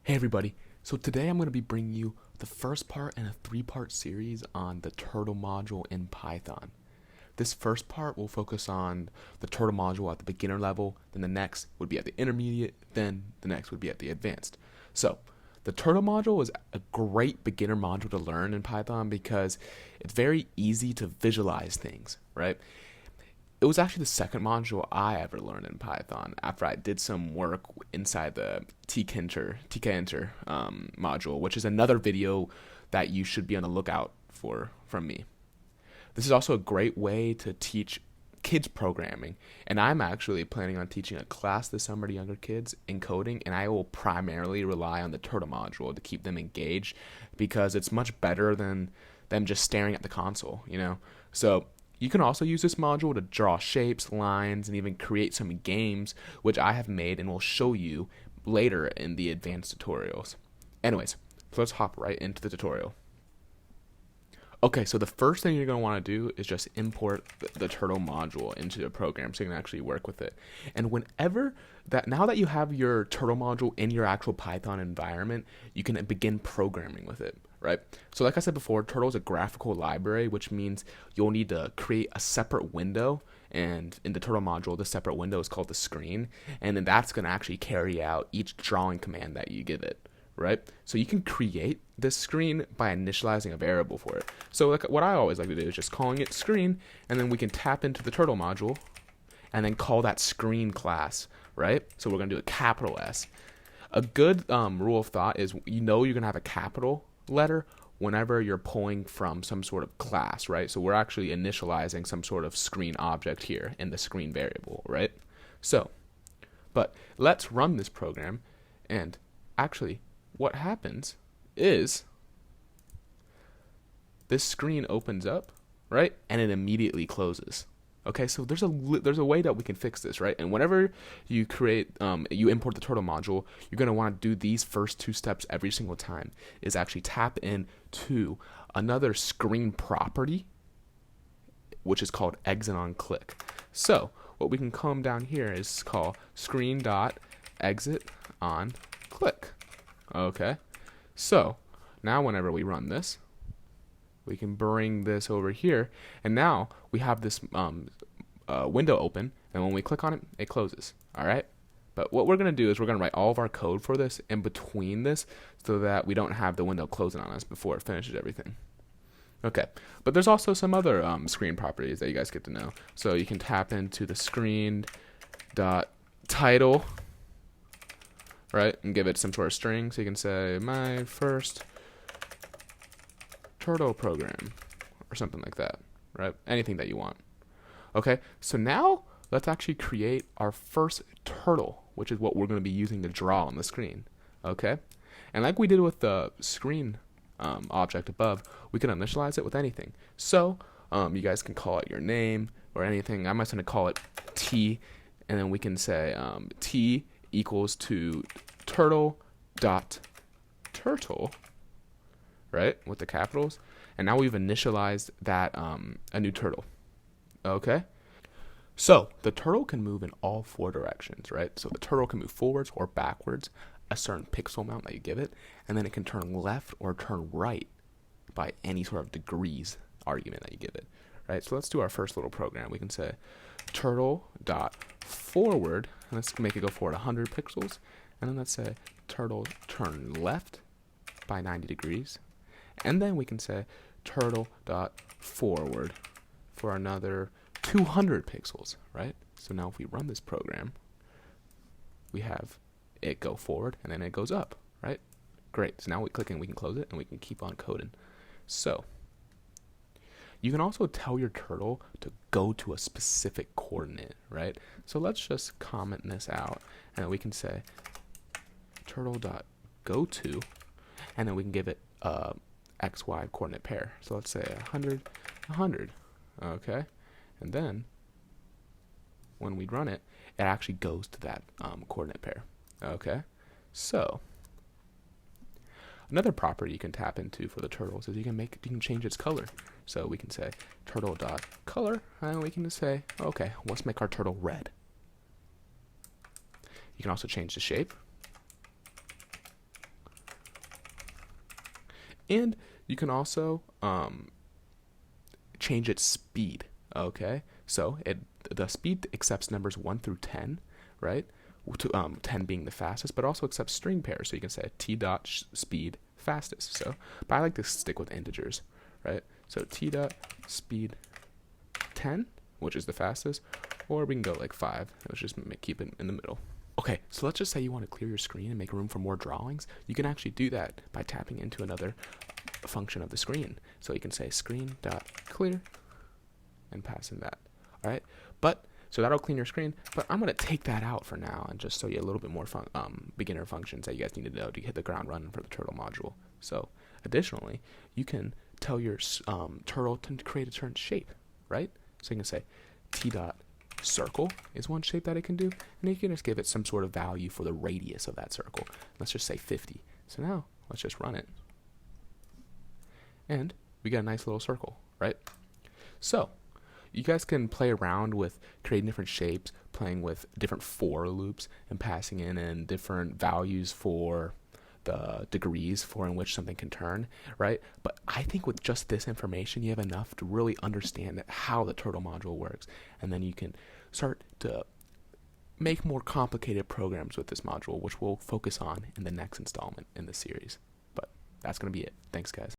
Hey everybody, so today I'm going to be bringing you the first part in a three-part series on the turtle module in Python. This first part will focus on the turtle module at the beginner level, then the next would be at the intermediate, then the next would be at the advanced. So, the turtle module is a great beginner module to learn in Python because it's very easy to visualize things, right? It was actually the second module I ever learned in Python after I did some work inside the tkinter module, which is another video that you should be on the lookout for from me. This is also a great way to teach kids programming, and I'm actually planning on teaching a class this summer to younger kids in coding, and I will primarily rely on the turtle module to keep them engaged because it's much better than them just staring at the console, So you can also use this module to draw shapes, lines, and even create some games, which I have made and will show you later in the advanced tutorials. Anyways, so let's hop right into the tutorial. Okay, so the first thing you're going to want to do is just import the turtle module into the program so you can actually work with it. And now that you have your turtle module in your actual Python environment, you can begin programming with it, right? So like I said before, turtle is a graphical library, which means you'll need to create a separate window. And in the turtle module, the separate window is called the screen. And then that's going to actually carry out each drawing command that you give it. Right? So you can create this screen by initializing a variable for it. So like what I always like to do is just calling it screen, and then we can tap into the turtle module and then call that screen class, right? So we're going to do a capital S. A good rule of thought is you're going to have a capital letter whenever you're pulling from some sort of class, right? So we're actually initializing some sort of screen object here in the screen variable, right? So, but let's run this program, and actually what happens is this screen opens up, right? And it immediately closes. Okay, so there's a way that we can fix this, right? And whenever you you import the turtle module, you're going to want to do these first two steps every single time, is actually tap into another screen property, which is called exit on click. So what we can come down here is call screen.exit on click. Okay, so now whenever we run this, we can bring this over here, and now we have this window open, and when we click on it, it closes. All right, but what we're going to do is we're going to write all of our code for this in between this so that we don't have the window closing on us before it finishes everything. Okay, but there's also some other screen properties that you guys get to know. So you can tap into the screen.title, right, and give it some sort of string. So you can say my first turtle program or something like that, right? Anything that you want. Okay, so now let's actually create our first turtle, which is what we're going to be using to draw on the screen. Okay, and like we did with the screen object above, we can initialize it with anything. So you guys can call it your name or anything. I'm just going to call it T, and then we can say T equals to turtle.turtle, right, with the capitals, and now we've initialized that a new turtle. Okay, so the turtle can move in all four directions, right? So the turtle can move forwards or backwards a certain pixel amount that you give it, and then it can turn left or turn right by any sort of degrees argument that you give it, right? So let's do our first little program. We can say turtle.forward, and let's make it go forward 100 pixels, and then let's say turtle turn left by 90 degrees, and then we can say turtle.forward for another 200 pixels, right? So now if we run this program, we have it go forward and then it goes up, right? Great. So now we click and we can close it and we can keep on coding. So you can also tell your turtle to go to a specific coordinate, right? So let's just comment this out, and we can say turtle.goto, and then we can give it a XY coordinate pair. So let's say 100, 100. Okay, and then when we run it, it actually goes to that coordinate pair. Okay, so another property you can tap into for the turtles is you can change its color. So we can say turtle.color, and we can say, okay, let's make our turtle red. You can also change the shape. And you can also change its speed. Okay, so the speed accepts numbers 1 through 10, right? 10 being the fastest, but also accepts string pairs. So you can say t dot speed fastest. So, but I like to stick with integers, right? So t dot speed 10, which is the fastest, or we can go like 5. Let's just keep it in the middle. Okay, so let's just say you want to clear your screen and make room for more drawings. You can actually do that by tapping into another function of the screen. So you can say screen.clear and pass in that. All right, so that'll clean your screen, but I'm going to take that out for now and just show you a little bit more beginner functions that you guys need to know to hit the ground running for the turtle module. So additionally, you can tell your turtle to create a certain shape, right? So you can say t.circle is one shape that it can do, and you can just give it some sort of value for the radius of that circle. Let's just say 50. So now let's just run it. And we got a nice little circle, right? So you guys can play around with creating different shapes, playing with different for loops, and passing in different values for the degrees for in which something can turn, right? But I think with just this information, you have enough to really understand how the turtle module works, and then you can start to make more complicated programs with this module, which we'll focus on in the next installment in the series. But that's going to be it. Thanks, guys.